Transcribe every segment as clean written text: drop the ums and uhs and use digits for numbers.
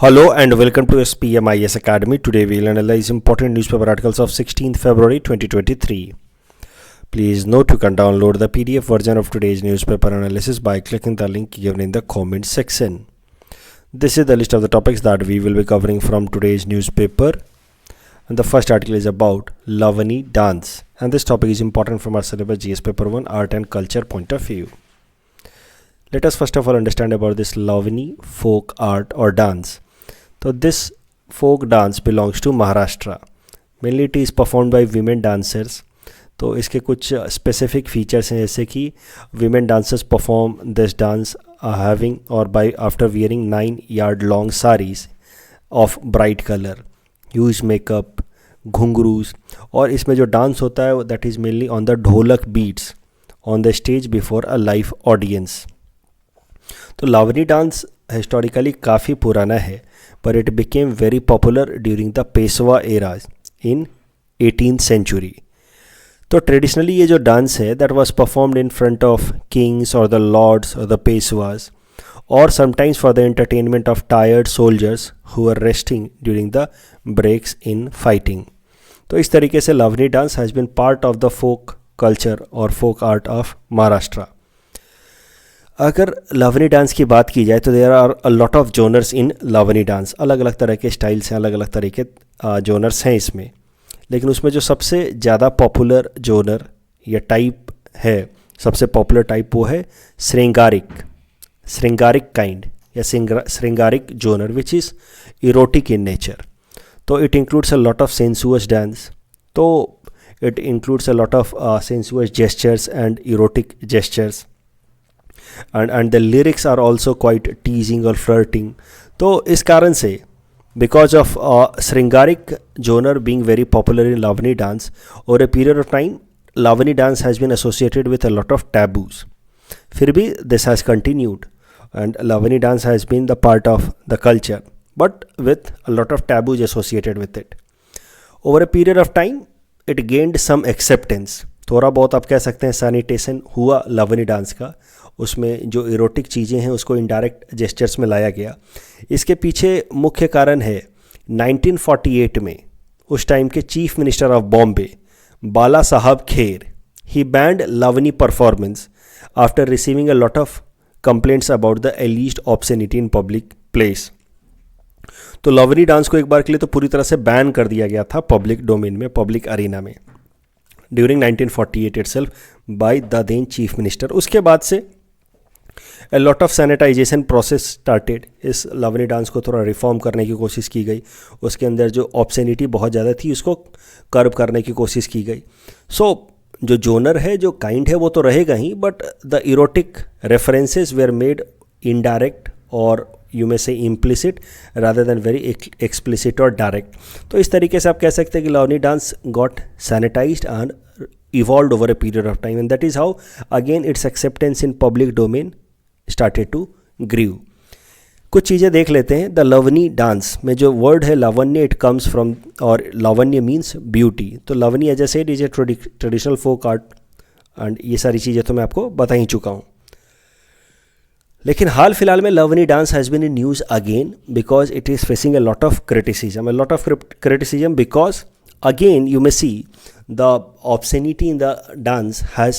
Hello and welcome to SPMIS Academy. Today we'll analyze important newspaper articles of 16th February 2023. Please note you can download the PDF version of today's newspaper analysis by clicking the link given in the comment section. This is the list of the topics that we will be covering from today's newspaper. And the first article is about Lavani dance. And this topic is important from our syllabus GS paper 1 art and culture point of view. Let us first of all understand about this Lavani folk art or dance. So this folk dance belongs to Maharashtra. Mainly it is performed by women dancers. तो इसके कुछ specific features हैं जैसे कि women dancers perform this dance having or by after wearing 9-yard long saris of bright color, huge makeup, ghungroos और इसमें जो dance होता है that is mainly on the ढोलक beats on the stage before a live audience. तो Lavani dance historically काफ़ी पुराना है but it became very popular during the Peshwa era in 18th century. तो ट्रेडिशनली ये जो डांस है that was performed in front of kings or the lords or the Peshwas or sometimes for the entertainment of tired soldiers who were resting during the breaks in fighting. तो इस तरीके से Lavani dance has been part of the folk culture or folk art of Maharashtra. अगर Lavani dance की बात की जाए तो there are a lot of genres in lavani dance. अलग अलग तरह के स्टाइल्स हैं, अलग अलग तरह के जोनर्स हैं इसमें. लेकिन उसमें जो सबसे ज़्यादा पॉपुलर जोनर या टाइप है, सबसे पॉपुलर टाइप वो है श्रृंगारिक काइंड या श्रृंगारिक genre which is erotic in nature. तो it includes a lot of sensuous dance. तो it includes a lot of sensuous gestures and erotic gestures. And the lyrics are also quite teasing or flirting. तो इस कारण से because of Sringaric genre being very popular in Lavani dance, over a period of time Lavani dance has been associated with a lot of taboos. फिर भी this has continued and Lavani dance has been the part of the culture but with a lot of taboos associated with it. Over a period of time it gained some acceptance. थोड़ा बहुत आप कह सकते हैं sanitation हुआ Lavani dance का. उसमें जो इरोटिक चीज़ें हैं उसको इनडायरेक्ट जेस्चर्स में लाया गया. इसके पीछे मुख्य कारण है 1948 में उस टाइम के chief minister of Bombay Bala Saheb Kher ही banned Lavani performance after receiving a lot of complaints about the alleged obscenity in public place. तो लावनी डांस को एक बार के लिए तो पूरी तरह से बैन कर दिया गया था पब्लिक डोमेन में, पब्लिक अरीना में during 1948 itself by the then chief minister. उसके बाद से a lot of sanitization process started. इस लावनी डांस को थोड़ा रिफॉर्म करने की कोशिश की गई. उसके अंदर जो ऑब्ससेनिटी बहुत ज़्यादा थी उसको कर्ब करने की कोशिश की गई. सो जो जोनर है, जो काइंड है वो तो रहेगा ही but the erotic references were made indirect और you may say implicit rather than very explicit और डायरेक्ट. तो इस तरीके से आप कह सकते हैं कि Lavani dance got sanitized and evolved over a period of time and that is how again its acceptance in public domain started to grew. कुछ चीज़ें देख लेते हैं. द लवनी डांस में जो वर्ड है लावण्य, इट कम्स फ्रॉम और लावण्य मीन्स ब्यूटी. तो lavani as I said is a traditional folk art and ये सारी चीज़ें तो मैं आपको बता ही चुका हूँ. लेकिन हाल फिलहाल में lavani dance has been in news again because it is facing a lot of criticism because again you may see the obscenity in the dance has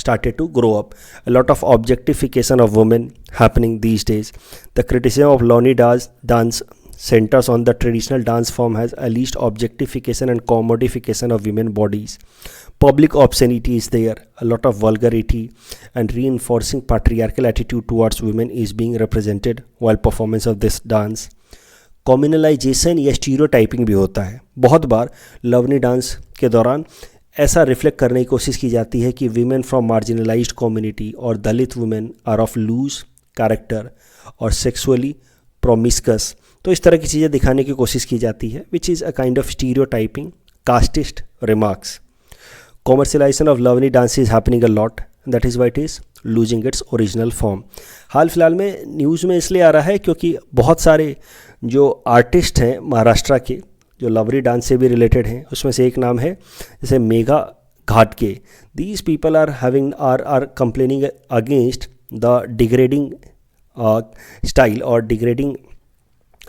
started to grow up. A lot of objectification of women happening these days. The criticism of Lavani dance centers on the traditional dance form has alleged objectification and commodification of women bodies. Public obscenity is there, a lot of vulgarity and reinforcing patriarchal attitude towards women is being represented while performance of this dance. कॉम्युनलाइजेशन या stereotyping भी होता है. बहुत बार लवनी dance के दौरान ऐसा reflect करने की कोशिश की जाती है कि वीमेन फ्रॉम मार्जिनलाइज्ड कम्युनिटी और Dalit women are of loose character और सेक्सुअली प्रोमिस्कस. तो इस तरह की चीज़ें दिखाने की कोशिश की जाती है which is a kind of stereotyping casteist remarks. Commercialization of Lavani dance is happening a lot that is why it is losing its original form. हाल फिलहाल में न्यूज़ में इसलिए आ रहा है क्योंकि बहुत सारे जो आर्टिस्ट हैं महाराष्ट्र के जो लवनी डांस से भी रिलेटेड हैं, उसमें से एक नाम है जैसे मेघा घाटके. These people are complaining against the degrading style or degrading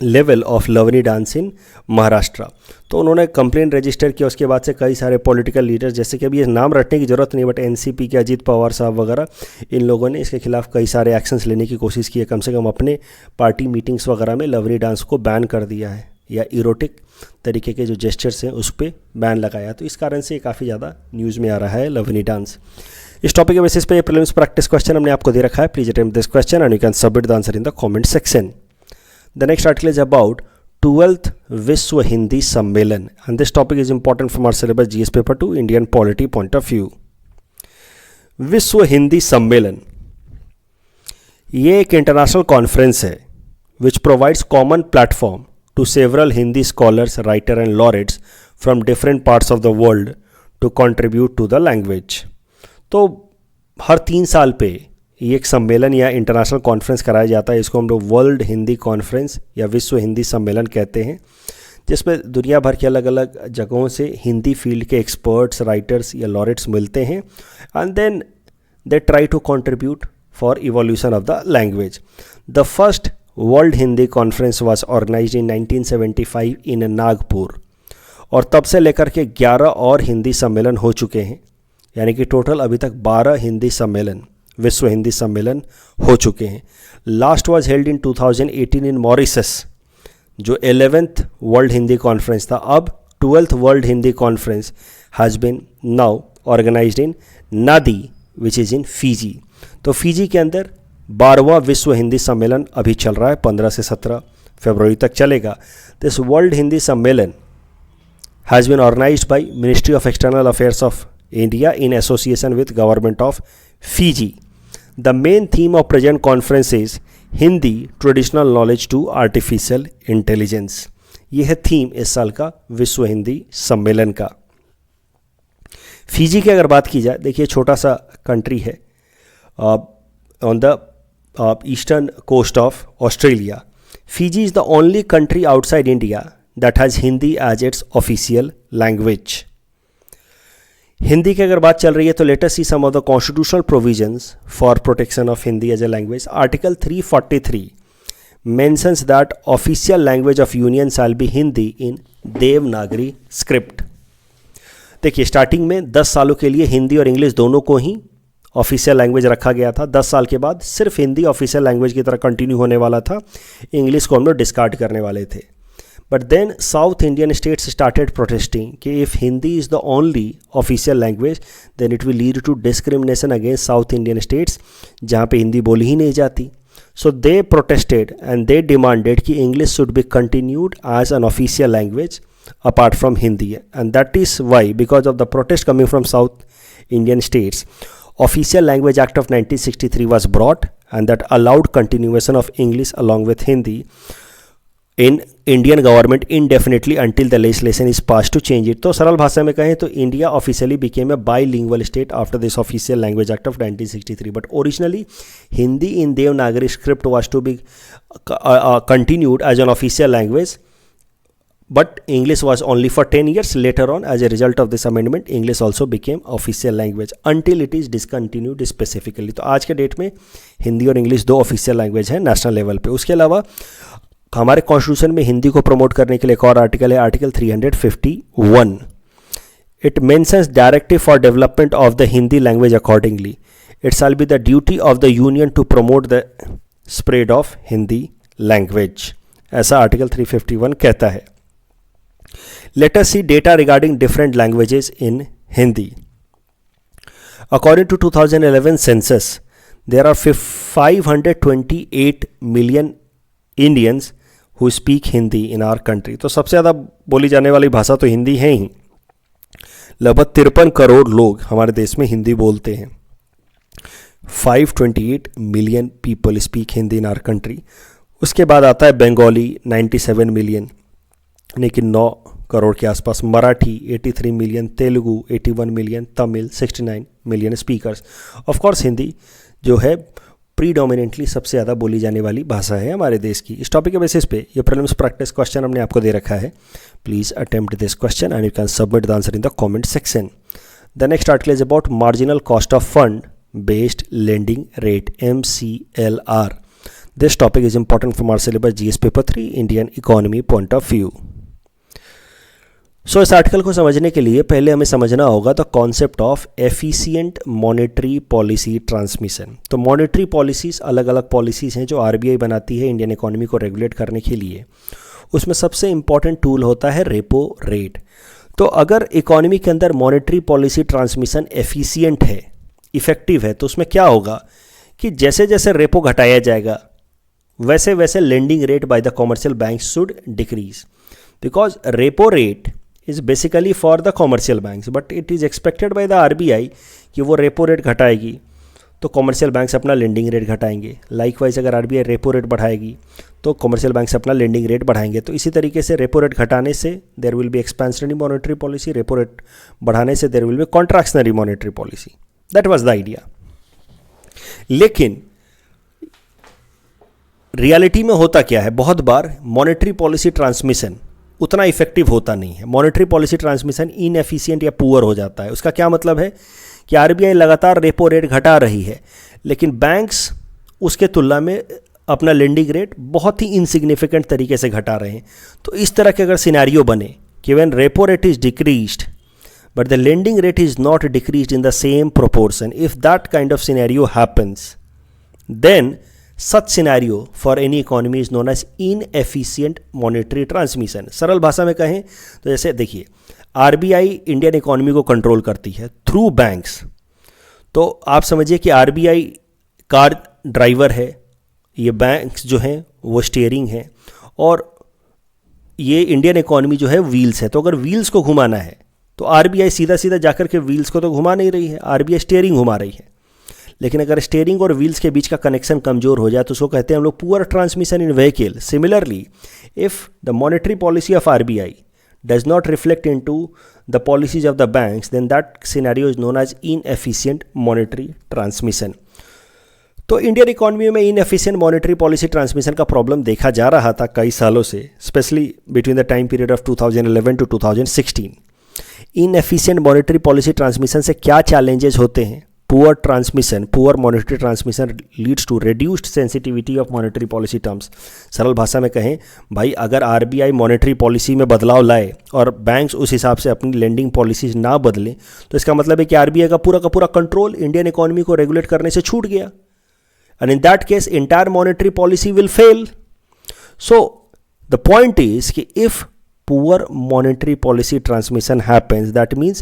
level of Lavani dance in Maharashtra. तो उन्होंने कंप्लेंट रजिस्टर किया। उसके बाद से कई सारे पॉलिटिकल लीडर्स, जैसे कि अभी ये नाम रटने की ज़रूरत नहीं, बट एनसीपी के अजीत पवार साहब वगैरह, इन लोगों ने इसके खिलाफ कई सारे एक्शंस लेने की कोशिश की है। कम से कम अपने पार्टी मीटिंग्स वगैरह में लवनी डांस को बैन कर दिया है, या इरोटिक तरीके के जो जेस्चर्स हैं उस पर बैन लगाया। तो इस कारण से काफ़ी ज़्यादा न्यूज़ में आ रहा है लवनी डांस। इस टॉपिक के बेसिस पे ये प्रीलिम्स प्रैक्टिस क्वेश्चन हमने आपको दे रखा है। Please attempt this question and you can submit the answer in the comment section. The next article is about 12th Vishwa Hindi Sammelan, and this topic is important from our syllabus GS paper to Indian polity point of view. विश्व हिंदी सम्मेलन ये एक international conference है which provides common platform to several Hindi scholars, writer and laureates from different parts of the world to contribute to the language. तो हर 3 साल पे ये एक सम्मेलन या इंटरनेशनल कॉन्फ्रेंस कराया जाता है। इसको हम लोग वर्ल्ड हिंदी कॉन्फ्रेंस या विश्व हिंदी सम्मेलन कहते हैं, जिसमें दुनिया भर के अलग अलग जगहों से हिंदी फील्ड के एक्सपर्ट्स, राइटर्स या लॉरेट्स मिलते हैं and then they try to contribute for evolution of the language. The first world Hindi conference was organized in 1975 in Nagpur, और तब से लेकर के 11 और हिंदी सम्मेलन हो चुके हैं, यानी कि टोटल अभी तक 12 हिंदी सम्मेलन, विश्व हिंदी सम्मेलन हो चुके हैं। Last was held in 2018 in Mauritius, जो 11th वर्ल्ड हिंदी कॉन्फ्रेंस था। अब 12th world Hindi conference has been now organized in Nadi which is in Fiji. तो फीजी के अंदर 12वां विश्व हिंदी सम्मेलन अभी चल रहा है, 15 से 17 फरवरी तक चलेगा। This world Hindi Sammelan has been organized by ministry of external affairs of India in association with government of Fiji. The main theme of present conference is Hindi traditional knowledge to artificial intelligence. यह है theme इस साल का विश्व हिंदी सम्मेलन का। Fiji की अगर बात की जाए, देखिए छोटा सा कंट्री है on the eastern coast of Australia. Fiji is the only country outside India that has Hindi as its official language. Hindi की अगर बात चल रही है तो let us see some of the constitutional provisions for protection of Hindi as a language. Article 343 mentions that official language of union shall be Hindi in Devanagari script. देखिए starting में 10 सालों के लिए हिंदी और इंग्लिश दोनों को ही ऑफिशियल लैंग्वेज रखा गया था। 10 साल के बाद सिर्फ हिंदी ऑफिशियल लैंग्वेज की तरह कंटिन्यू होने वाला था, इंग्लिश को हम लोग डिस्कार्ड करने वाले थे। But then South Indian states started protesting कि if Hindi is the only official language then it will lead to discrimination against South Indian states जहाँ पे हिंदी बोली ही नहीं जाती। So they protested and they demanded कि English should be continued as an official language apart from Hindi, and that is why because of the protest coming from South Indian states, Official Language Act of 1963 was brought and that allowed continuation of English along with Hindi in Indian government indefinitely until the legislation is passed to change it. तो सरल भाषा में कहें तो India officially became a bilingual state after this official language act of 1963, but originally Hindi in Devanagari script was to be continued as an official language, but English was only for 10 years. Later on, as a result of this amendment, English also became official language until it is discontinued specifically. तो आज के date में हिंदी और English दो official language हैं national level पे। उसके अलावा हमारे कॉन्स्टिट्यूशन में हिंदी को प्रमोट करने के लिए एक और आर्टिकल है, article 351। It mentions directive for development of the Hindi language accordingly. It shall be the duty of the union to promote the spread of Hindi language, ऐसा आर्टिकल 351 कहता है। Let us see data regarding different languages in Hindi. According to 2011 census there are 528 million Indians who speak Hindi in our country. तो सबसे ज़्यादा बोली जाने वाली भाषा तो हिंदी है ही। लगभग 53 करोड़ लोग हमारे देश में हिंदी बोलते हैं। 528 million people speak Hindi in our country. उसके बाद आता है बंगाली 97 मिलियन, यानी कि 9 करोड़ के आसपास। Marathi 83 million, Telugu 81 million, Tamil 69 million speakers. Of course Hindi जो है प्रीडोमिनेंटली सबसे ज़्यादा बोली जाने वाली भाषा है हमारे देश की। इस टॉपिक के बेसिस पे ये प्रीलिम्स प्रैक्टिस क्वेश्चन हमने आपको दे रखा है। Please attempt this question and you can submit the answer in the comment section. The next article is about marginal cost of fund based lending rate, MCLR. This topic is important from our syllabus GS paper 3 Indian economy point of view. So इस article को समझने के लिए पहले हमें समझना होगा the concept of efficient monetary policy transmission. तो मॉनेटरी पॉलिसीज अलग अलग पॉलिसीज़ हैं जो आरबीआई बनाती है इंडियन इकोनॉमी को रेगुलेट करने के लिए। उसमें सबसे इंपॉर्टेंट टूल होता है रेपो रेट। तो अगर इकोनॉमी के अंदर मॉनेटरी पॉलिसी ट्रांसमिशन एफिशिएंट है, इफेक्टिव है, तो उसमें क्या होगा कि जैसे जैसे रेपो घटाया जाएगा वैसे वैसे lending rate by the commercial bank should decrease, because repo rate is basically for the commercial banks, but it is expected by the RBI कि वो रेपो रेट घटाएगी तो कॉमर्शियल बैंक्स अपना लेंडिंग रेट घटाएंगे। लाइकवाइज अगर RBI repo rate बढ़ाएगी तो commercial banks अपना लेंडिंग रेट बढ़ाएंगे। तो इसी तरीके से रेपो रेट घटाने से there will be expansionary monetary policy, repo rate बढ़ाने से there will be contractionary monetary policy. That was the idea. लेकिन रियलिटी में होता क्या है, बहुत बार मॉनेटरी पॉलिसी ट्रांसमिशन उतना इफेक्टिव होता नहीं है। मॉनेटरी पॉलिसी ट्रांसमिशन इनएफिशिएंट या पुअर हो जाता है। उसका क्या मतलब है कि आरबीआई लगातार रेपो रेट घटा रही है लेकिन बैंक्स उसके तुलना में अपना लेंडिंग रेट बहुत ही इनसिग्निफिकेंट तरीके से घटा रहे हैं। तो इस तरह के अगर सिनेरियो बने कि when repo rate is decreased but the lending rate is not decreased in the same proportion, if that kind of scenario happens then such scenario for any economy is known as inefficient monetary transmission। सरल भाषा में कहें तो जैसे देखिए RBI Indian economy को control करती है थ्रू बैंक्स। तो आप समझिए कि आरबीआई कार ड्राइवर है, ये बैंक्स जो हैं वो स्टीयरिंग है और ये इंडियन इकोनॉमी जो है व्हील्स है। तो अगर व्हील्स को घुमाना है तो आरबीआई सीधा सीधा जाकर के व्हील्स को तो घुमा नहीं रही है, आरबीआई स्टीयरिंग घुमा रही है। लेकिन अगर स्टीयरिंग और व्हील्स के बीच का कनेक्शन कमजोर हो जाए तो उसको कहते हैं हम लोग poor transmission in vehicle. Similarly if the monetary policy of RBI does not reflect into the policies of the banks then that scenario is known as inefficient monetary transmission. तो इंडियन इकोनॉमी में inefficient monetary policy transmission का problem देखा जा रहा था कई सालों से, specially between the time period of 2011 to 2016। Inefficient monetary policy transmission से क्या चैलेंजेस होते हैं? Poor transmission, poor monetary transmission leads to reduced sensitivity of monetary policy terms। सरल भाषा में कहें भाई, अगर आरबीआई मॉनेटरी पॉलिसी में बदलाव लाए और बैंक्स उस हिसाब से अपनी लेंडिंग पॉलिसीज ना बदलें तो इसका मतलब है कि आरबीआई का पूरा कंट्रोल इंडियन इकोनॉमी को रेगुलेट करने से छूट गया, and in that case entire monetary policy will fail. So the point is कि if poor monetary policy transmission happens, that means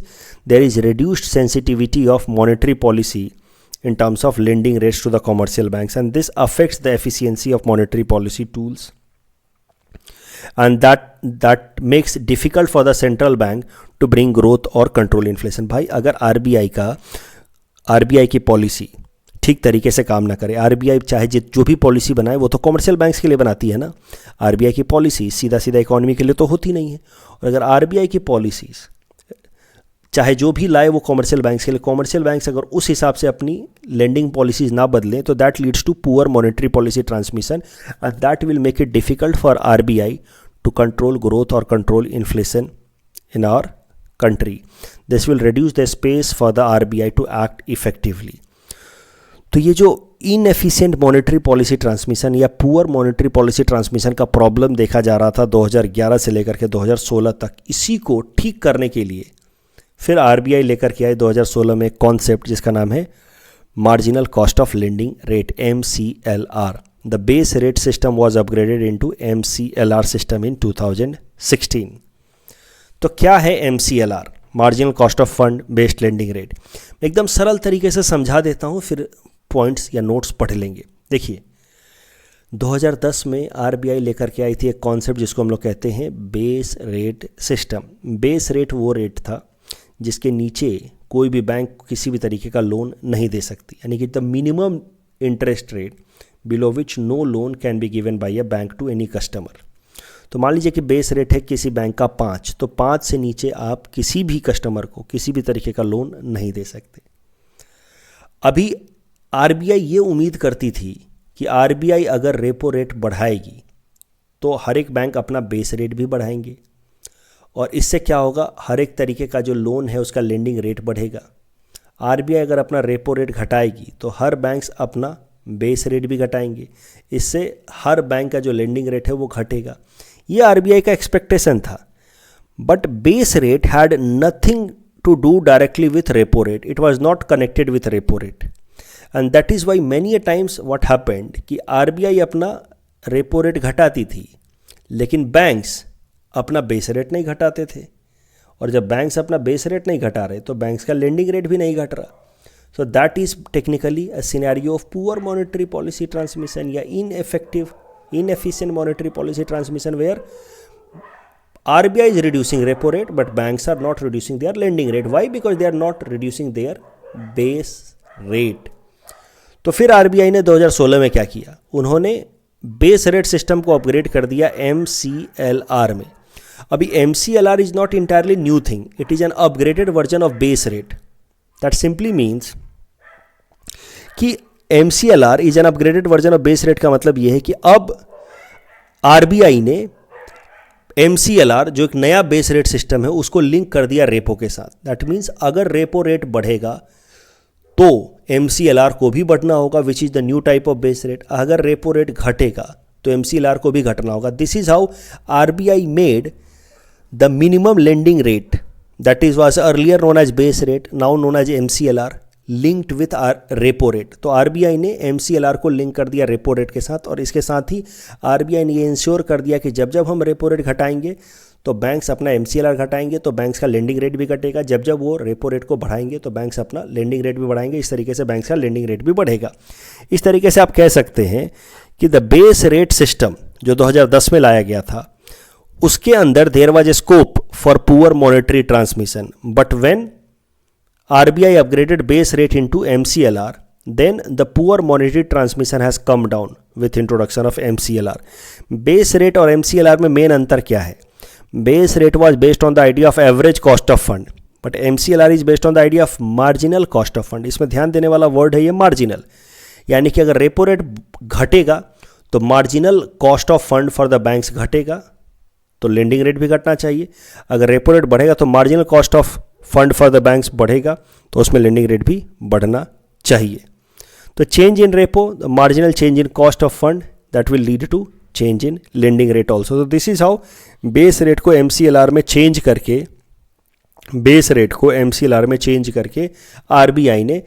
there is reduced sensitivity of monetary policy in terms of lending rates to the commercial banks, and this affects the efficiency of monetary policy tools, and that makes difficult for the central bank to bring growth or control inflation। भाई अगर RBI की policy ठीक तरीके से काम ना करे, RBI चाहे जो भी पॉलिसी बनाए वो तो कॉमर्शियल बैंक्स के लिए बनाती है ना, आरबीआई की पॉलिसी सीधा सीधा इकोनॉमी के लिए तो होती नहीं है। और अगर आरबीआई की पॉलिसीज चाहे जो भी लाए वो कॉमर्शियल बैंक्स के लिए, कॉमर्शियल बैंक्स अगर उस हिसाब से अपनी लेंडिंग पॉलिसीज ना बदलें तो that leads to poor monetary policy transmission, and that will make it difficult for RBI to control growth और control inflation in our country. This will reduce the space for the RBI to act effectively. तो ये जो inefficient monetary policy transmission या poor monetary policy transmission का problem देखा जा रहा था 2011 से लेकर के 2016 तक, इसी को ठीक करने के लिए फिर आरबीआई लेकर के आए 2016 में एक कॉन्सेप्ट जिसका नाम है marginal cost of lending rate, MCLR। The base rate system was upgraded into MCLR system in 2016। तो क्या है MCLR, marginal cost of fund based lending rate? एकदम सरल तरीके से समझा देता हूँ, फिर पॉइंट्स या नोट्स पढ़ लेंगे। देखिए 2010 में आरबीआई लेकर के आई थी एक कॉन्सेप्ट जिसको हम लोग कहते हैं base rate system. Base rate वो रेट था जिसके नीचे कोई भी बैंक किसी भी तरीके का लोन नहीं दे सकती, यानी कि the minimum interest rate below which no loan can be given by a bank to any customer. तो मान लीजिए कि बेस रेट है किसी बैंक का 5, तो 5 से नीचे आप किसी भी कस्टमर को किसी भी तरीके का लोन नहीं दे सकते। अभी आरबीआई ये उम्मीद करती थी कि आरबीआई अगर रेपो रेट बढ़ाएगी तो हर एक बैंक अपना बेस रेट भी बढ़ाएंगे, और इससे क्या होगा, हर एक तरीके का जो लोन है उसका लेंडिंग रेट बढ़ेगा। आरबीआई अगर अपना रेपो रेट घटाएगी तो हर बैंक्स अपना बेस रेट भी घटाएंगे, इससे हर बैंक का जो लेंडिंग रेट है वो घटेगा। ये आरबीआई का एक्सपेक्टेशन था। But base rate had nothing to do directly with repo rate, it was not connected with repo rate, and that is why many a times what happened कि RBI अपना repo rate घटाती थी लेकिन banks अपना base rate नहीं घटाते थे, और जब बैंक्स अपना बेस रेट नहीं घटा रहे तो बैंक्स का लेंडिंग रेट भी नहीं घट रहा। So that is technically a scenario of poor monetary policy transmission या inefficient monetary policy transmission where RBI is reducing repo rate but banks are not reducing their lending rate. Why? Because they are not reducing their base rate. तो फिर RBI ने 2016 में क्या किया, उन्होंने base rate system को upgrade कर दिया MCLR में। अभी MCLR is not entirely new thing, it is an upgraded version of base rate. That simply means कि MCLR is an upgraded version of base rate का मतलब यह है कि अब RBI ने MCLR जो एक नया बेस रेट सिस्टम है उसको लिंक कर दिया रेपो के साथ। दैट मीन्स अगर रेपो रेट बढ़ेगा तो MCLR को भी बढ़ना होगा, which is the new type of base rate. अगर रेपो रेट घटेगा तो MCLR को भी घटना होगा। This is how RBI made the minimum lending rate that is was earlier known as base rate, now known as MCLR, linked with repo rate. तो RBI ने MCLR को लिंक कर दिया रेपो रेट के साथ, और इसके साथ ही RBI ने ये इंश्योर कर दिया कि जब जब हम रेपो रेट घटाएंगे तो बैंक्स अपना MCLR घटाएंगे तो बैंक्स का लेंडिंग रेट भी घटेगा, जब जब वो रेपो रेट को बढ़ाएंगे तो बैंक्स अपना लेंडिंग रेट भी बढ़ाएंगे। इस तरीके से बैंक्स का लेंडिंग रेट भी बढ़ेगा। इस तरीके से आप कह सकते हैं कि द बेस रेट सिस्टम जो 2010 में लाया गया था उसके अंदर there was a scope for poor monetary transmission, but when RBI upgraded base rate into MCLR, then the poor monetary transmission has come down with introduction of MCLR. Base rate और MCLR में main अंतर क्या है? Base rate was based on the idea of average cost of fund, but MCLR is based on the idea of marginal cost of fund. इसमें ध्यान देने वाला word है ये marginal, यानी कि अगर रेपो रेट घटेगा तो marginal cost of fund for the banks घटेगा तो लेंडिंग रेट भी घटना चाहिए। अगर रेपो रेट बढ़ेगा तो marginal cost of fund for the banks बढ़ेगा तो उसमें लेंडिंग रेट भी बढ़ना चाहिए। तो change in repo, the marginal change in cost of fund that will lead to change in lending rate also. तो this is how base rate को MCLR में चेंज करके RBI ने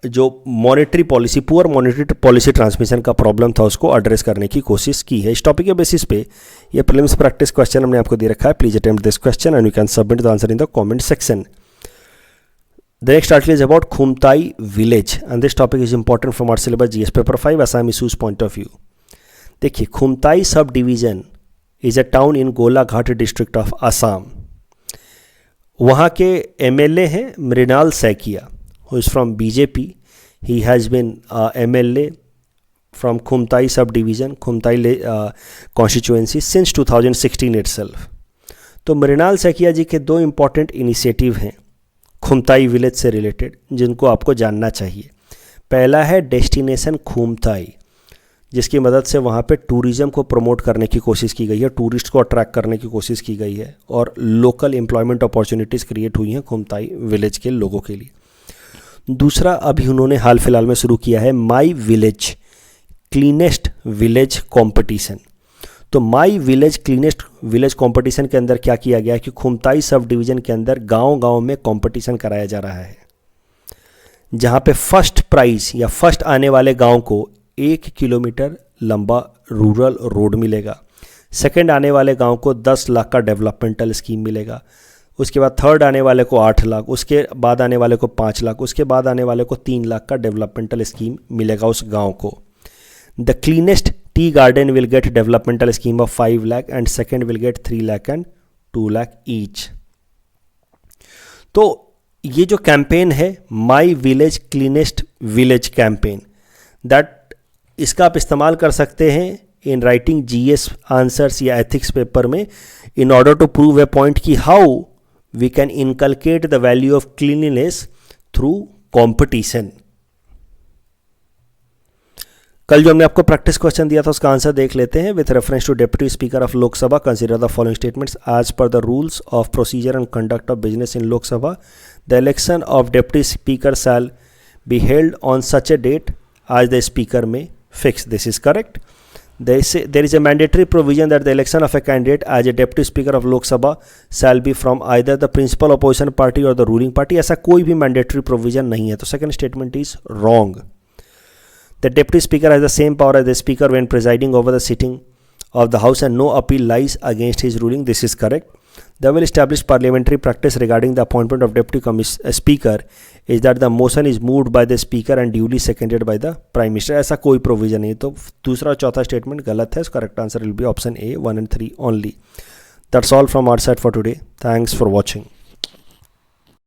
जो monetary policy, poor monetary policy transmission का problem था उसको address करने की कोशिश की है। इस टॉपिक के बेसिस पे ये प्रीलिम्स प्रैक्टिस क्वेश्चन हमने आपको दे रखा है। Please attempt this question and you can submit the answer in the comment section. The next article is about Khumtai village and this topic is important from our syllabus GS paper 5 Assam issues point of view. देखिए, Khumtai sub division is a town in Golaghat district of Assam. वहाँ के MLA हैं Mrinal Saikia, who is from BJP. He has been MLA from Khumtai subdivision, Khumtai constituency since 2016 itself. तो मृणाल सैकिया जी के दो important initiative हैं Khumtai village से related जिनको आपको जानना चाहिए। पहला है डेस्टिनेशन खुमताई, जिसकी मदद से वहाँ पे टूरिज़्म को प्रमोट करने की कोशिश की गई है, टूरिस्ट को अट्रैक्ट करने की कोशिश की गई है और लोकल एम्प्लॉयमेंट अपॉर्चुनिटीज़ क्रिएट हुई हैं खुमताई विलेज के लोगों के लिए। दूसरा, अभी उन्होंने हाल फिलहाल में शुरू किया है my village cleanest village competition. तो my village cleanest village competition के अंदर क्या किया गया है कि खुमताई सब डिवीज़न के अंदर गांव-गांव में कंपटीशन कराया जा रहा है, जहां पे फर्स्ट प्राइज या फर्स्ट आने वाले गांव को 1 किलोमीटर लंबा रूरल रोड मिलेगा, सेकंड आने वाले गांव को 10 लाख का डेवलपमेंटल स्कीम मिलेगा, उसके बाद थर्ड आने वाले को 8 लाख, उसके बाद आने वाले को 5 लाख, उसके बाद आने वाले को 3 लाख का डेवलपमेंटल स्कीम मिलेगा उस गांव को। The cleanest tea garden will get developmental scheme of 5 lakh and second will get 3 lakh and 2 lakh each. तो ये जो कैंपेन है my village cleanest village campaign, that इसका आप इस्तेमाल कर सकते हैं इन राइटिंग GS आंसर्स या एथिक्स पेपर में in order to prove a point कि how we can inculcate the value of cleanliness through competition. कल जो हमने आपको प्रैक्टिस क्वेश्चन दिया था उसका आंसर देख लेते हैं। With reference to deputy speaker of Lok Sabha consider the following statements as per the rules of procedure and conduct of business in Lok Sabha the election of deputy speaker shall be held on such a date as the speaker may fix. This is correct. They say there is a mandatory provision that the election of a candidate as a deputy speaker of Lok Sabha shall be from either the principal opposition party or the ruling party. ऐसा कोई भी mandatory provision नहीं है. तो second statement is wrong. The deputy speaker has the same power as the speaker when presiding over the sitting of the house and no appeal lies against his ruling. This is correct. The well-established parliamentary practice regarding the appointment of deputy speaker is that the motion is moved by the speaker and duly seconded by the prime minister. ऐसा कोई provision नहीं. तो दूसरा और चौथा statement गलत है. Correct answer will be option A, 1 and 3 only. That's all from our side for today. Thanks for watching.